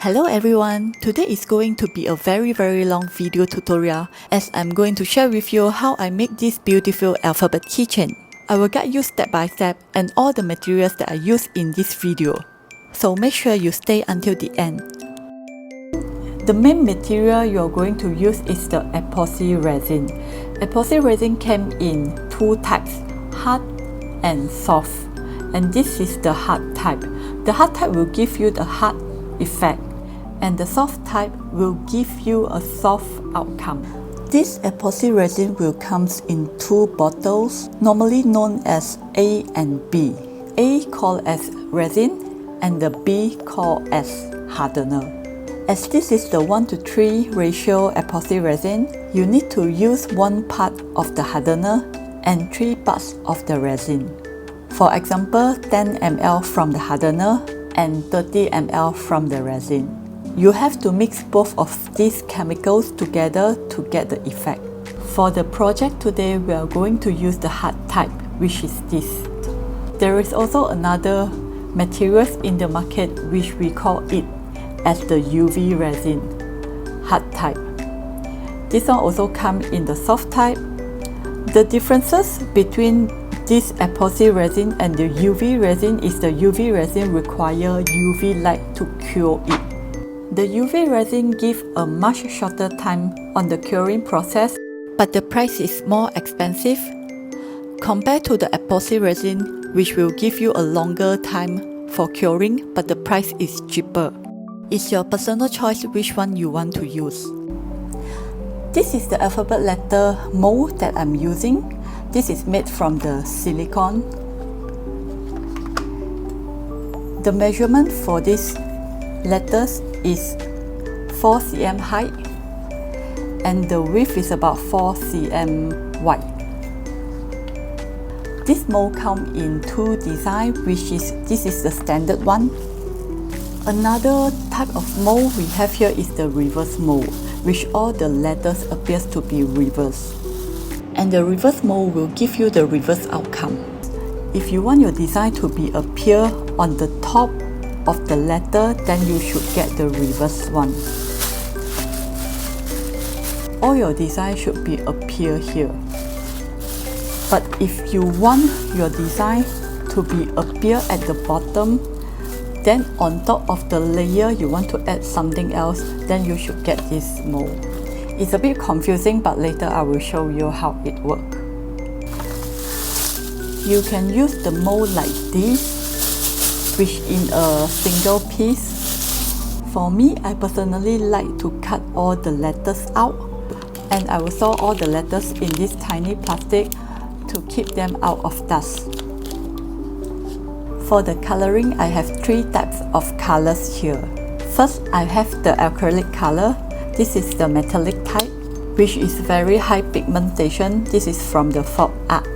Hello everyone, today is going to be a very long video tutorial as I'm going to share with you how I make this beautiful alphabet keychain. I will guide you step by step and all the materials that I use in this video. So make sure you stay until the end. The main material you're going to use is the epoxy resin. Epoxy resin came in two types, hard and soft. And this is the hard type. The hard type will give you the hard effect, and the soft type will give you a soft outcome. This epoxy resin will come in two bottles, normally known as A and B. A called as resin and the B called as hardener. As this is the 1:3 ratio epoxy resin, you need to use 1 part of the hardener and 3 parts of the resin. For example, 10 ml from the hardener and 30 ml from the resin. You have to mix both of these chemicals together to get the effect. For the project today, we are going to use the hard type, which is this. There is also another material in the market which we call it as the UV resin, hard type. This one also comes in the soft type. The differences between this epoxy resin and the UV resin is the UV resin requires UV light to cure it. The UV resin gives a much shorter time on the curing process, but the price is more expensive compared to the epoxy resin, which will give you a longer time for curing, but the price is cheaper. It's your personal choice which one you want to use. This is the alphabet letter mold that I'm using. This is made from the silicone. The measurement for these letters is 4 cm height and the width is about 4 cm wide. This mold comes in two designs, this is the standard one. Another type of mold we have here is the reverse mold, which all the letters appears to be reversed. And the reverse mold will give you the reverse outcome. If you want your design to be appear on the top of the letter, then you should get the reverse one. All your design should be appear here. But if you want your design to be appear at the bottom, then on top of the layer you want to add something else, then you should get this mold. It's a bit confusing, but later I will show you how it works. You can use the mold like this, which in a single piece. For me, I personally like to cut all the letters out, and I will store all the letters in this tiny plastic to keep them out of dust. For the coloring, I have 3 types of colors here. First, I have the acrylic color. This is the metallic type, which is very high pigmentation. This is from the folk art.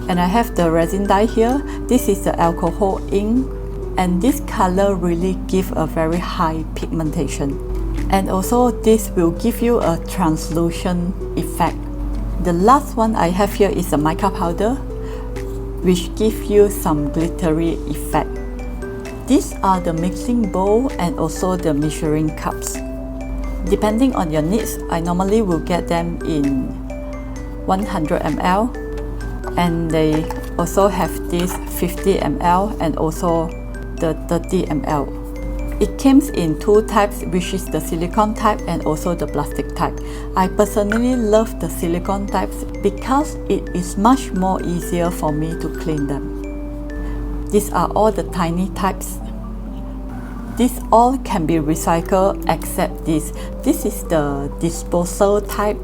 And I have the resin dye here. This is the alcohol ink, and this color really gives a very high pigmentation. And also this will give you a translucent effect. The last one I have here is the mica powder, which gives you some glittery effect. These are the mixing bowl and also the measuring cups. Depending on your needs, I normally will get them in 100 ml, and they also have this 50 ml and also the 30 ml. It comes in 2 types, which is the silicone type and also the plastic type. I personally love the silicone types because it is much more easier for me to clean them. These are all the tiny types. These all can be recycled except this. This is the disposal type,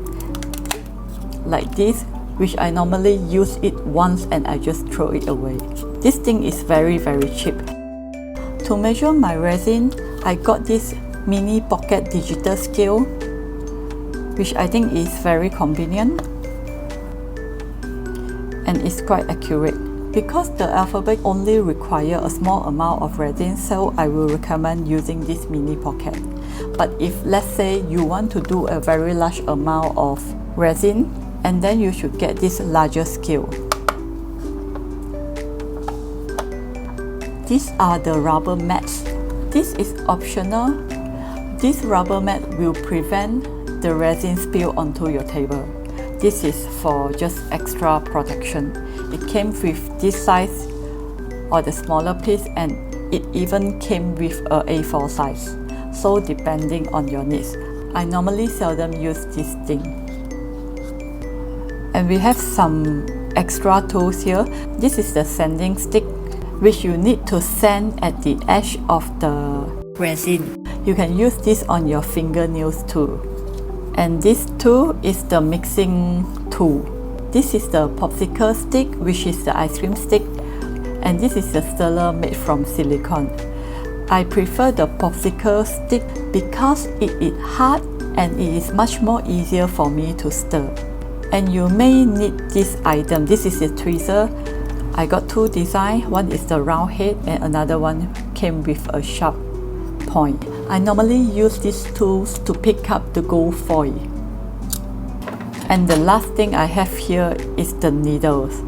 like this, which I normally use it once and I just throw it away. This thing is very cheap. To measure my resin, I got this mini pocket digital scale, which I think is very convenient and it's quite accurate. Because the alphabet only requires a small amount of resin, so I will recommend using this mini pocket. But if let's say you want to do a very large amount of resin, and then you should get this larger scale. These are the rubber mats. This is optional, This rubber mat will prevent the resin spill onto your table. This is for just extra protection. It came with this size or the smaller piece, and it even came with a A4 size. So depending on your needs. I normally seldom use this thing. And we have some extra tools here. This is the sanding stick, which you need to sand at the edge of the resin. You can use this on your fingernails too. And this tool is the mixing tool. This is the popsicle stick, which is the ice cream stick. And this is the stirrer made from silicone. I prefer the popsicle stick because it is hard and it is much more easier for me to stir. And you may need this item. This is a tweezer. I got two designs. One is the round head and another one came with a sharp point. I normally use these tools to pick up the gold foil. And the last thing I have here is the needles.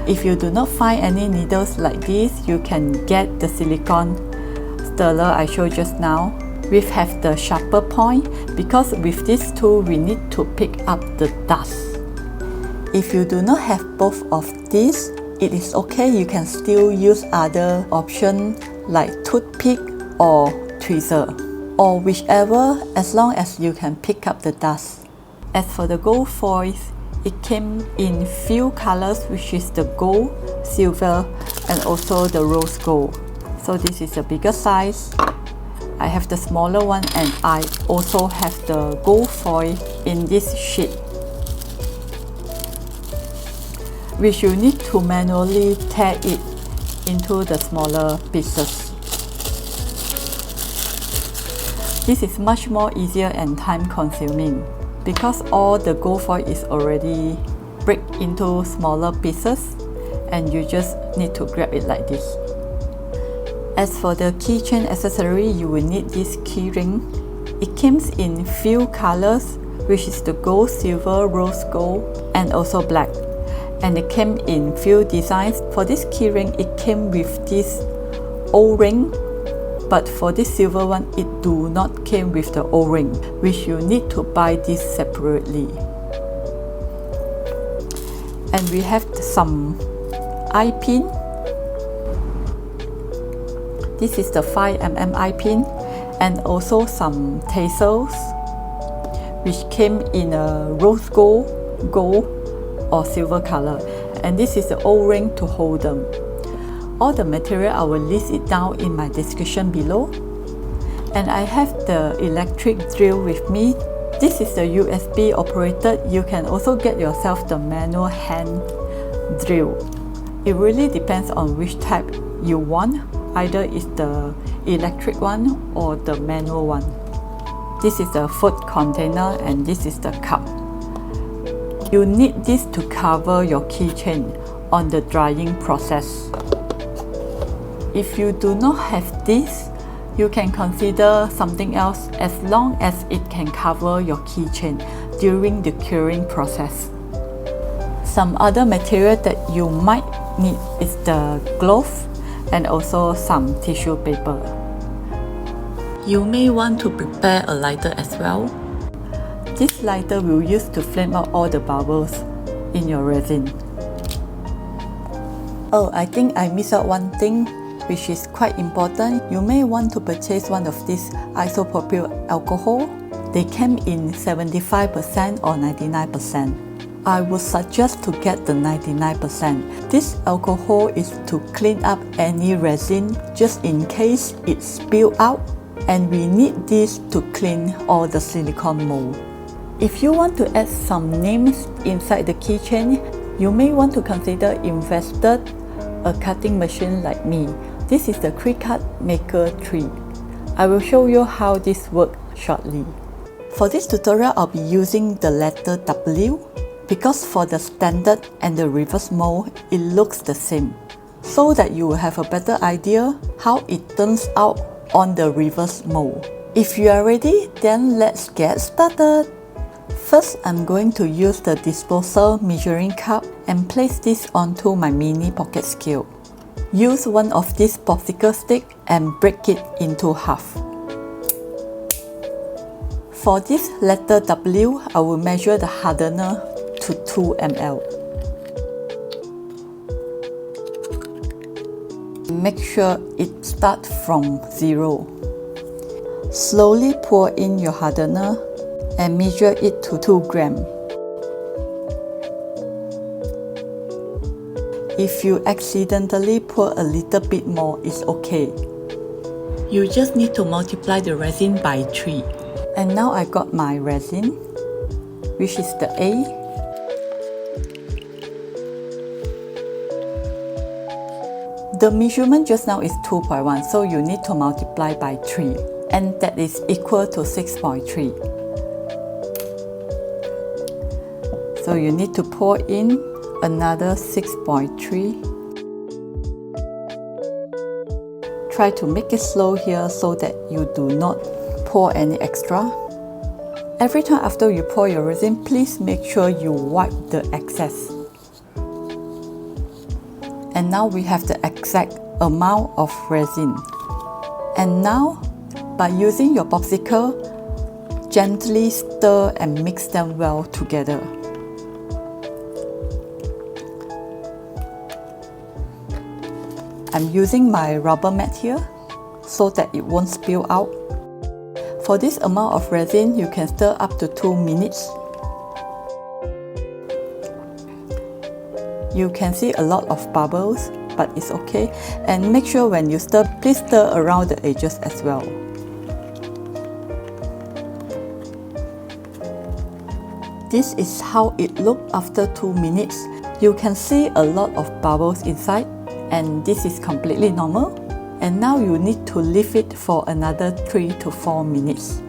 If you do not find any needles like this, you can get the silicone stirrer I showed just now. We have the sharper point because with this tool we need to pick up the dust. If you do not have both of these, it is okay. You can still use other options like toothpick or tweezer, or whichever, as long as you can pick up the dust. As for the gold foils, it came in few colors, which is the gold, silver, and also the rose gold. So this is a bigger size. I have the smaller one, and I also have the gold foil in this sheet, which you need to manually tear it into the smaller pieces. This is much more easier and time consuming because all the gold foil is already break into smaller pieces and you just need to grab it like this. As for the keychain accessory, you will need this key ring. It comes in few colors, which is the gold, silver, rose gold, and also black. And it came in few designs. For this key ring, it came with this O-ring, but for this silver one, it do not came with the O-ring, which you need to buy this separately. And we have some eye pin. This is the 5mm eye pin, and also some tassels, which came in a rose gold, gold, or silver color. And this is the O-ring to hold them. All the material, I will list it down in my description below. And I have the electric drill with me. This is the USB operated. You can also get yourself the manual hand drill. It really depends on which type you want. Either it's the electric one or the manual one. This is the food container and this is the cup. You need this to cover your keychain on the drying process. If you do not have this, you can consider something else as long as it can cover your keychain during the curing process. Some other material that you might need is the glove and also some tissue paper. You may want to prepare a lighter as well. This lighter will use to flame out all the bubbles in your resin. Oh, I think I missed out one thing, which is quite important. You may want to purchase one of these isopropyl alcohol. They came in 75% or 99%. I would suggest to get the 99%. This alcohol is to clean up any resin just in case it spills out, and we need this to clean all the silicone mold. If you want to add some names inside the keychain, you may want to consider invested a cutting machine like me. This is the Crecut Maker 3. I will show you how this works shortly. For this tutorial, I'll be using the letter W because for the standard and the reverse mold, it looks the same, so that you will have a better idea how it turns out on the reverse mold. If you are ready, then let's get started. First, I'm going to use the disposal measuring cup and place this onto my mini pocket scale. Use one of these popsicle sticks and break it into half. For this letter W, I will measure the hardener to 2 ml. Make sure it starts from 0. Slowly pour in your hardener and measure it to 2 grams. If you accidentally pour a little bit more, it's okay. You just need to multiply the resin by 3. And now I got my resin, which is the A. The measurement just now is 2.1, so you need to multiply by 3, and that is equal to 6.3. So you need to pour in another 6.3. Try to make it slow here so that you do not pour any extra. Every time after you pour your resin, please make sure you wipe the excess. And now we have the exact amount of resin. And now, by using your popsicle, gently stir and mix them well together. I'm using my rubber mat here so that it won't spill out. For this amount of resin, you can stir up to 2 minutes. You can see a lot of bubbles, but it's okay. And make sure when you stir, please stir around the edges as well. This is how it looks after 2 minutes. You can see a lot of bubbles inside, and this is completely normal. And now you need to leave it for another 3 to 4 minutes.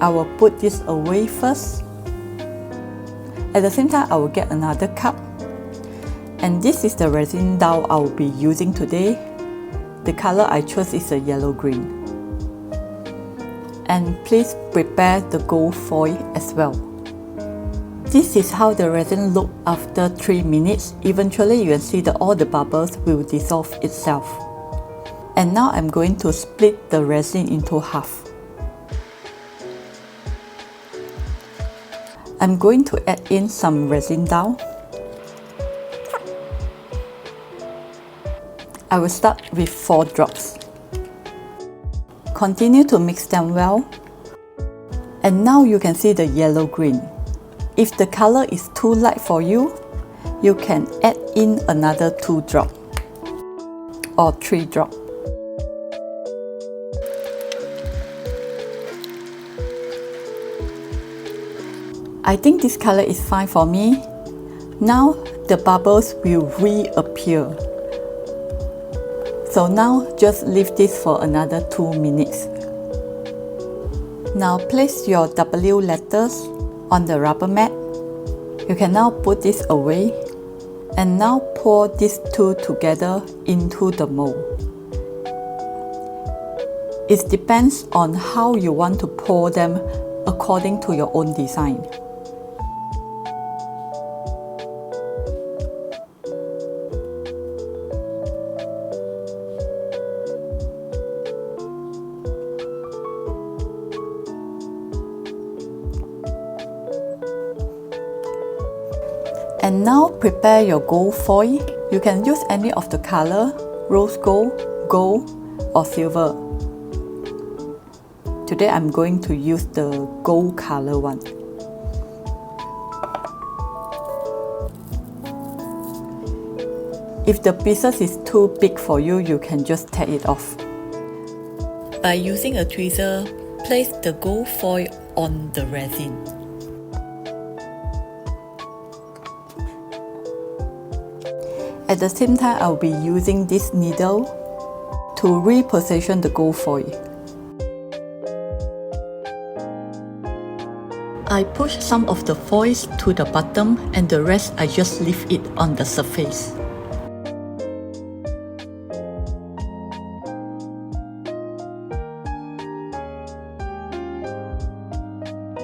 I will put this away first. At the same time, I will get another cup. And this is the Resin Dow I will be using today. The color I chose is a yellow-green. And please prepare the gold foil as well. This is how the resin looks after 3 minutes. Eventually, you can see that all the bubbles will dissolve itself. And now I'm going to split the resin into half. I'm going to add in some Resin Dow. I will start with 4 drops. Continue to mix them well. And now you can see the yellow-green. If the color is too light for you, you can add in another 2 drops or 3 drops. I think this color is fine for me. Now the bubbles will reappear. So now just leave this for another 2 minutes. Now place your W letters on the rubber mat. You can now put this away. And now pour these two together into the mold. It depends on how you want to pour them according to your own design. And now prepare your gold foil. You can use any of the color, rose gold, gold or silver. Today I'm going to use the gold color one. If the pieces is too big for you, you can just take it off. By using a tweezer, place the gold foil on the resin. At the same time, I'll be using this needle to reposition the gold foil. I push some of the foils to the bottom and the rest I just leave it on the surface.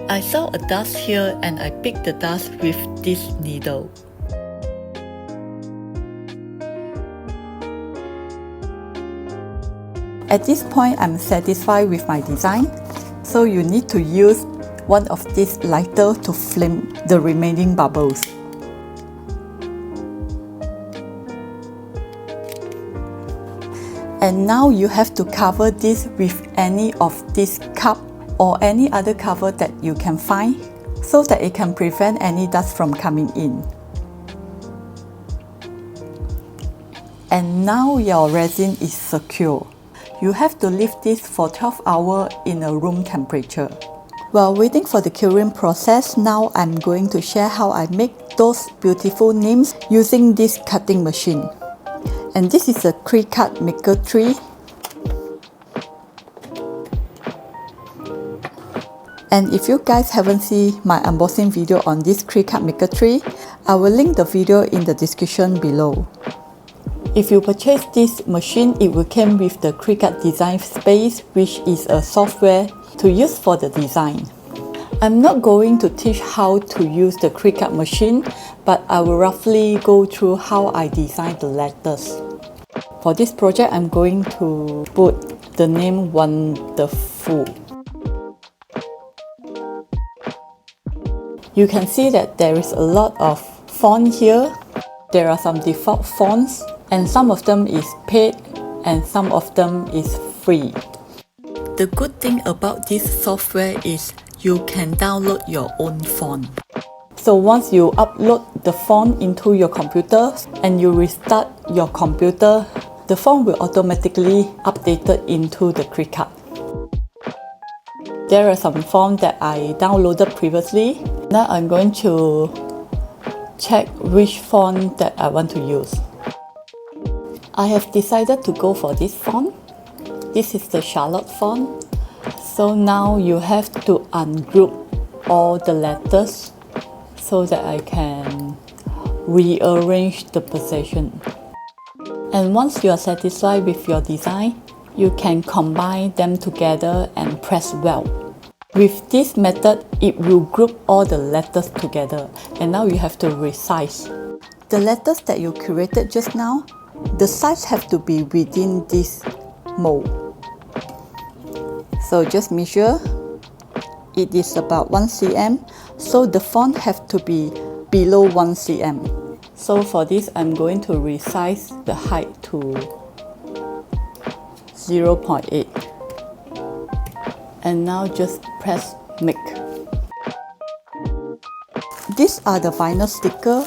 I saw a dust here and I picked the dust with this needle. At this point, I'm satisfied with my design, So you need to use one of these lighter to flame the remaining bubbles. And now you have to cover this with any of this cup or any other cover that you can find so that it can prevent any dust from coming in. And now your resin is secure. You have to leave this for 12 hours in a room temperature. While waiting for the curing process, now I'm going to share how I make those beautiful names using this cutting machine. And this is a Crecut Maker 3. And if you guys haven't seen my unboxing video on this Crecut Maker 3, I will link the video in the description below. If you purchase this machine, it will come with the Crecut Design Space, which is a software to use for the design. I'm not going to teach how to use the Crecut machine, but I will roughly go through how I design the letters. For this project, I'm going to put the name Wonderful. You can see that there is a lot of font here. There are some default fonts, and some of them is paid and some of them is free. The good thing about this software is you can download your own font. So once you upload the font into your computer and you restart your computer, the font will automatically update into the Crecut. There are some fonts that I downloaded previously. Now I'm going to check which font that I want to use. I have decided to go for this font. This is the Charlotte font. So now you have to ungroup all the letters so that I can rearrange the position. And once you are satisfied with your design, you can combine them together and press well. With this method, it will group all the letters together, and now you have to resize. The letters that you created just now, the size have to be within this mold. So just measure. It is about 1 cm, so the font have to be below 1 cm. So for this, I'm going to resize the height to 0.8. And now just press make. These are the vinyl sticker.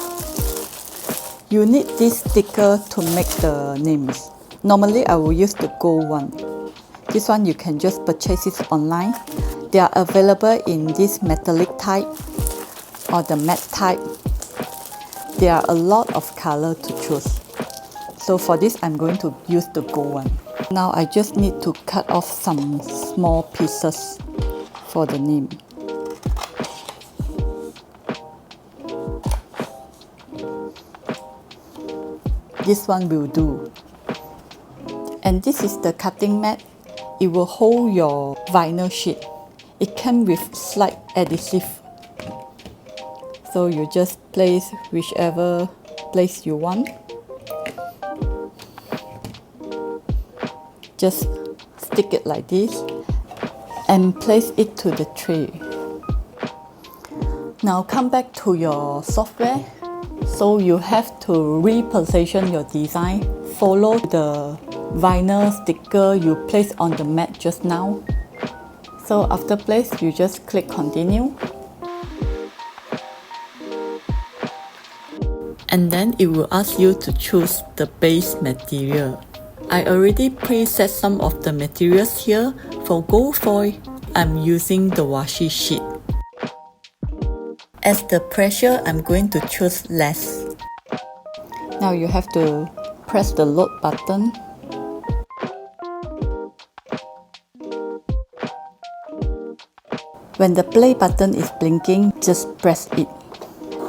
You need this sticker to make the names. Normally I will use the gold one. This one you can just purchase it online. They are available in this metallic type or the matte type. There are a lot of color to choose. So for this, I'm going to use the gold one. Now I just need to cut off some small pieces for the name. This one will do. And this is the cutting mat. It will hold your vinyl sheet. It comes with slight adhesive. So you just place whichever place you want. Just stick it like this and place it to the tray. Now come back to your software. So you have to reposition your design. Follow the vinyl sticker you placed on the mat just now. So after place, you just click continue. And then it will ask you to choose the base material. I already preset some of the materials here. For gold foil, I'm using the washi sheet. As the pressure, I'm going to choose less. Now you have to press the load button. When the play button is blinking, just press it.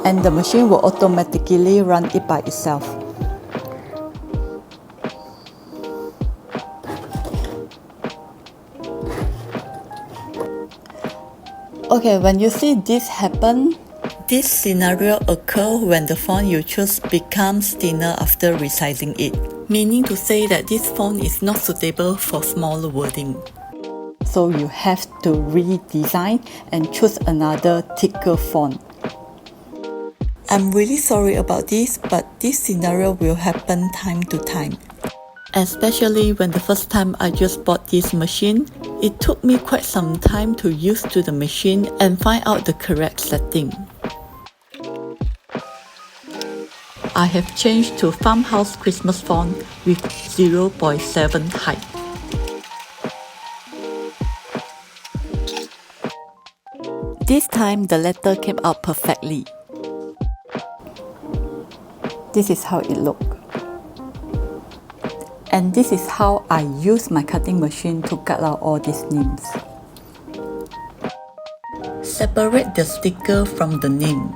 And the machine will automatically run it by itself. Okay, when you see this happen, this scenario occurs when the font you choose becomes thinner after resizing it, meaning to say that this font is not suitable for smaller wording. so you have to redesign and choose another thicker font. I'm really sorry about this, but this scenario will happen time to time. Especially when the first time I just bought this machine, it took me quite some time to use to the machine and find out the correct setting. I have changed to Farmhouse Christmas font with 0.7 height. This time the letter came out perfectly. This is how it looked. And this is how I use my cutting machine to cut out all these names. Separate the sticker from the name.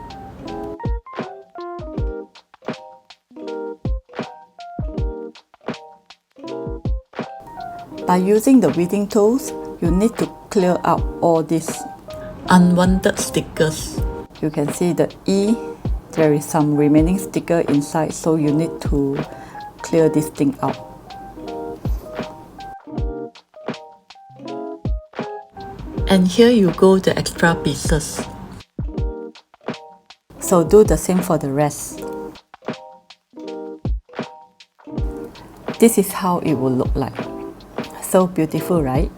By using the weeding tools, you need to clear out all these unwanted stickers. You can see the E, there is some remaining sticker inside, so you need to clear this thing out. And here you go, the extra pieces. So do the same for the rest. This is how it will look like. So beautiful, right?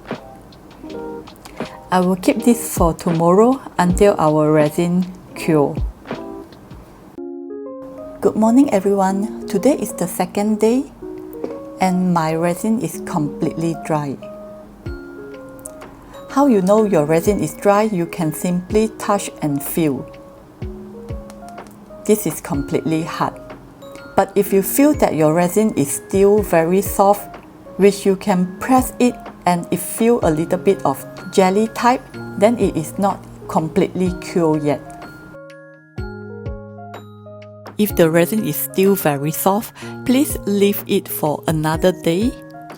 I will keep this for tomorrow until our resin cure. Good morning everyone. Today is the second day and my resin is completely dry. How you know your resin is dry? You can simply touch and feel. This is completely hard. But if you feel that your resin is still very soft, which you can press it and it feel a little bit of jelly type, then it is not completely cured yet. If the resin is still very soft, please leave it for another day.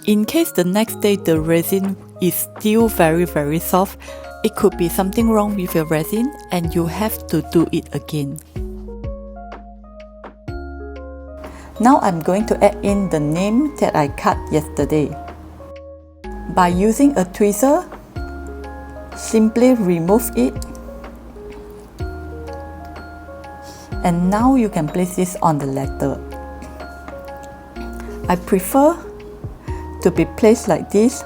In case the next day the resin is still very soft, it could be something wrong with your resin and you have to do it again. Now I'm going to add in the name that I cut yesterday. By using a tweezer, simply remove it. And now you can place this on the letter. I prefer to be placed like this.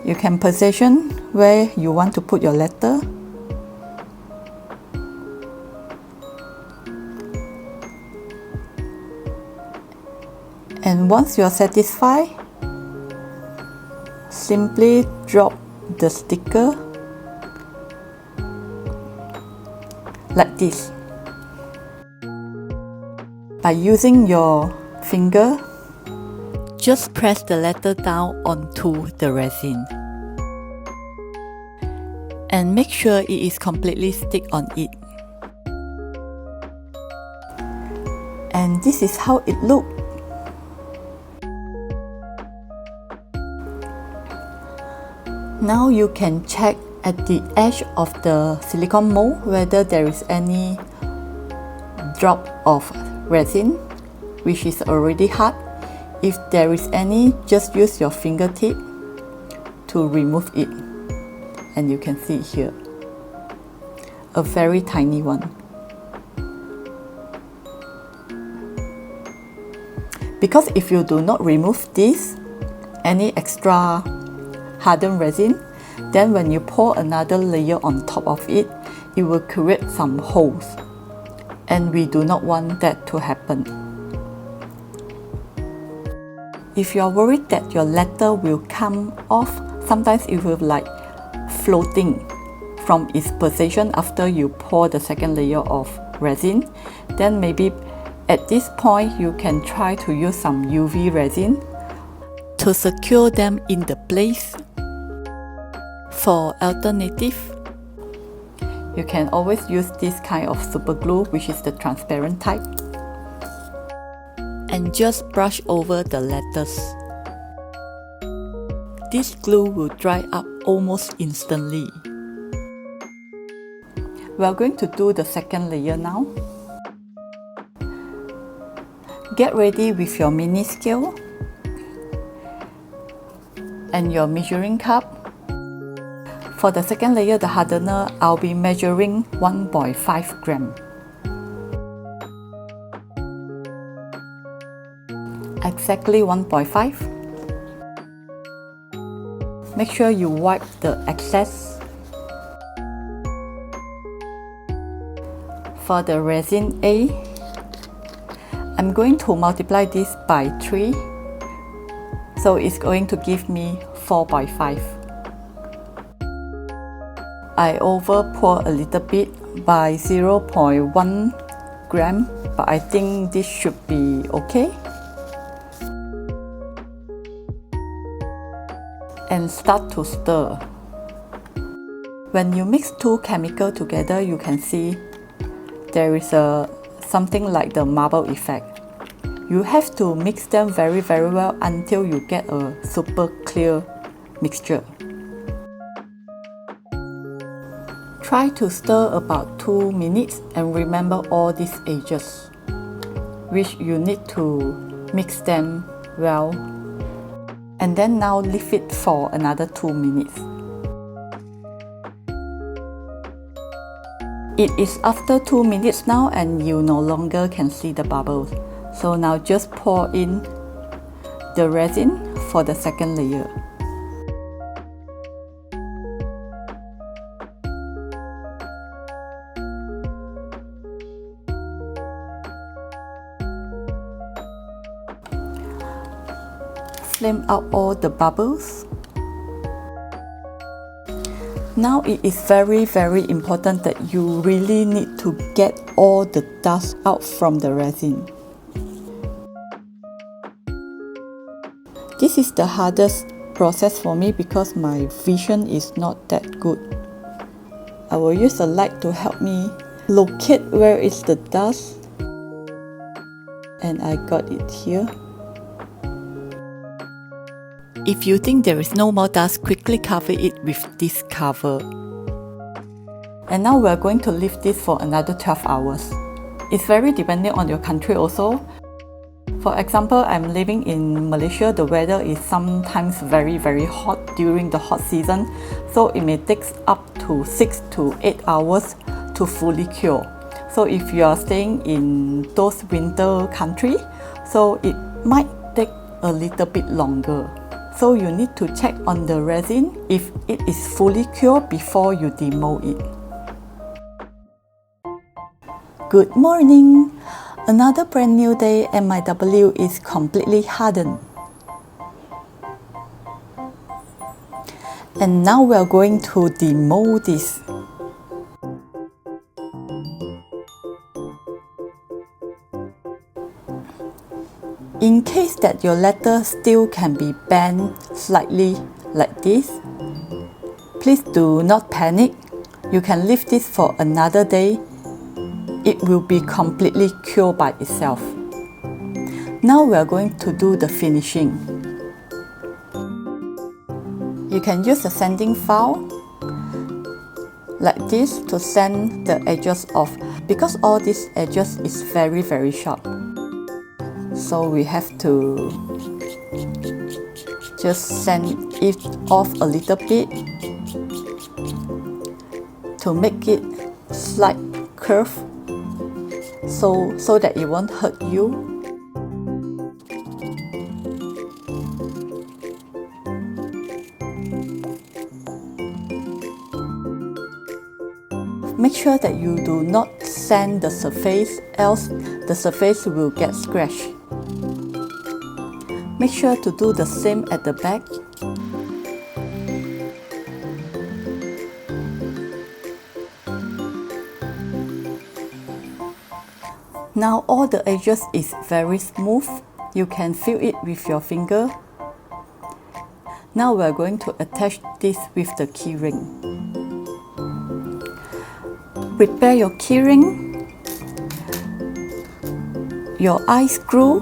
You can position where you want to put your letter. And once you are satisfied, simply drop the sticker like this. By using your finger, just press the letter down onto the resin. And make sure it is completely stick on it. And this is how it looks. Now you can check at the edge of the silicone mold whether there is any drop of resin, which is already hard. If there is any, just use your fingertip to remove it. And you can see here, a very tiny one. Because if you do not remove this, any extra hardened resin, then when you pour another layer on top of it, it will create some holes. And we do not want that to happen. If you are worried that your letter will come off, sometimes it will like floating from its position after you pour the second layer of resin, then maybe at this point you can try to use some UV resin to secure them in the place. For alternative, you can always use this kind of super glue, which is the transparent type, and just brush over the letters. This glue will dry up almost instantly. We are going to do the second layer now. Get ready with your mini scale and your measuring cup. For the second layer, the hardener, I'll be measuring 1.5 gram. Exactly 1.5. Make sure you wipe the excess. For the resin A, I'm going to multiply this by 3, so it's going to give me 4.5. I over pour a little bit by 0.1 gram, but I think this should be okay. And start to stir. When you mix two chemicals together, you can see there is something like the marble effect. You have to mix them very well until you get a super clear mixture. Try to stir about 2 minutes and remember all these edges, which you need to mix them well. And then now leave it for another 2 minutes. It is after 2 minutes now and you no longer can see the bubbles. So now just pour in the resin for the second layer. Flame out all the bubbles. Now it is very important that you really need to get all the dust out from the resin. This is the hardest process for me because my vision is not that good. I will use a light to help me locate where is the dust, and I got it here. If you think there is no more dust, quickly cover it with this cover. And now we are going to leave this for another 12 hours. It's very dependent on your country also. For example, I'm living in Malaysia. The weather is sometimes very hot during the hot season, so it may take up to 6 to 8 hours to fully cure. So if you are staying in those winter country, so it might take a little bit longer. So you need to check on the resin if it is fully cured before you demold it. Good morning! Another brand new day and my W is completely hardened. And now we are going to demold this. In case that your letter still can be bent slightly like this, please do not panic. You can leave this for another day. It will be completely cured by itself. Now we are going to do the finishing. You can use a sanding file like this to sand the edges off, because all these edges is very sharp. So we have to just sand it off a little bit to make it slight curve, so that it won't hurt you. Make sure that you do not sand the surface, else the surface will get scratched. Make sure to do the same at the back. Now all the edges is very smooth. You can feel it with your finger. Now we are going to attach this with the keyring. Prepare your keyring, your eye screw,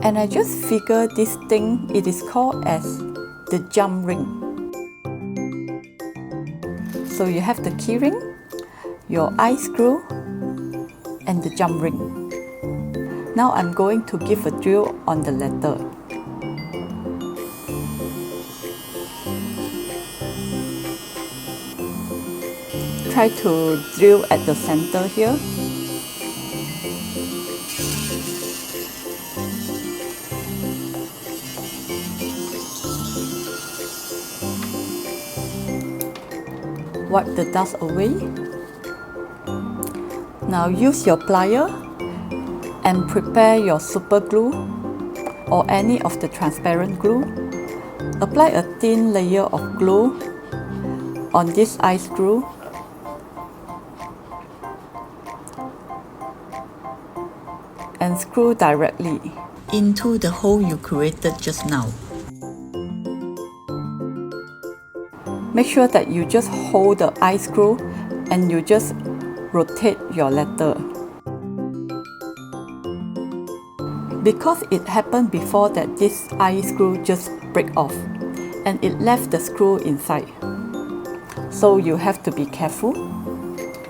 and I just figure this thing, it is called as the jump ring. So you have the keyring, your eye screw, and the jump ring. Now I'm going to give a drill on the letter. try to drill at the center here. Wipe the dust away. Now use your plier and prepare your super glue or any of the transparent glue. Apply a thin layer of glue on this eye screw. And screw directly into the hole you created just now. Make sure that you just hold the eye screw and you just rotate your letter. Because it happened before that this eye screw just break off and it left the screw inside. So you have to be careful.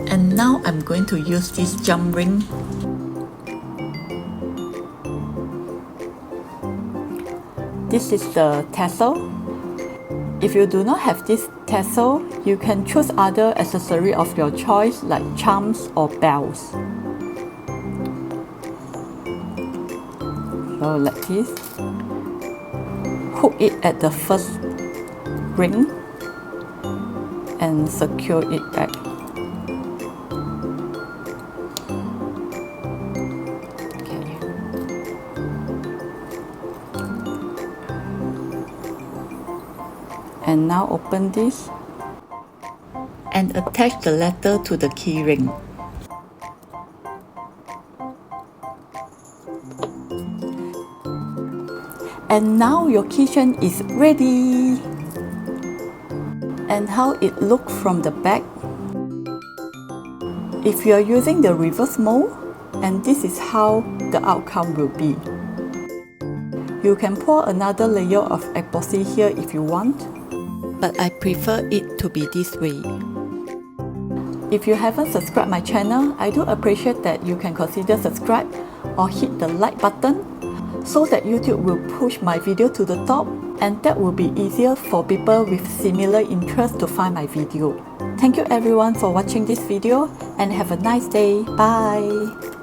And now I'm going to use this jump ring. This is the tassel. If you do not have this tassel, you can choose other accessory of your choice like charms or bells. So like this. Hook it at the first ring and secure it back. And now open this and attach the letter to the key ring. And now your keychain is ready. And how it looks from the back. If you are using the reverse mold, and this is how the outcome will be. You can pour another layer of epoxy here if you want, but I prefer it to be this way. If you haven't subscribed my channel, I do appreciate that you can consider subscribe or hit the like button so that YouTube will push my video to the top, and that will be easier for people with similar interests to find my video. Thank you everyone for watching this video and have a nice day. Bye!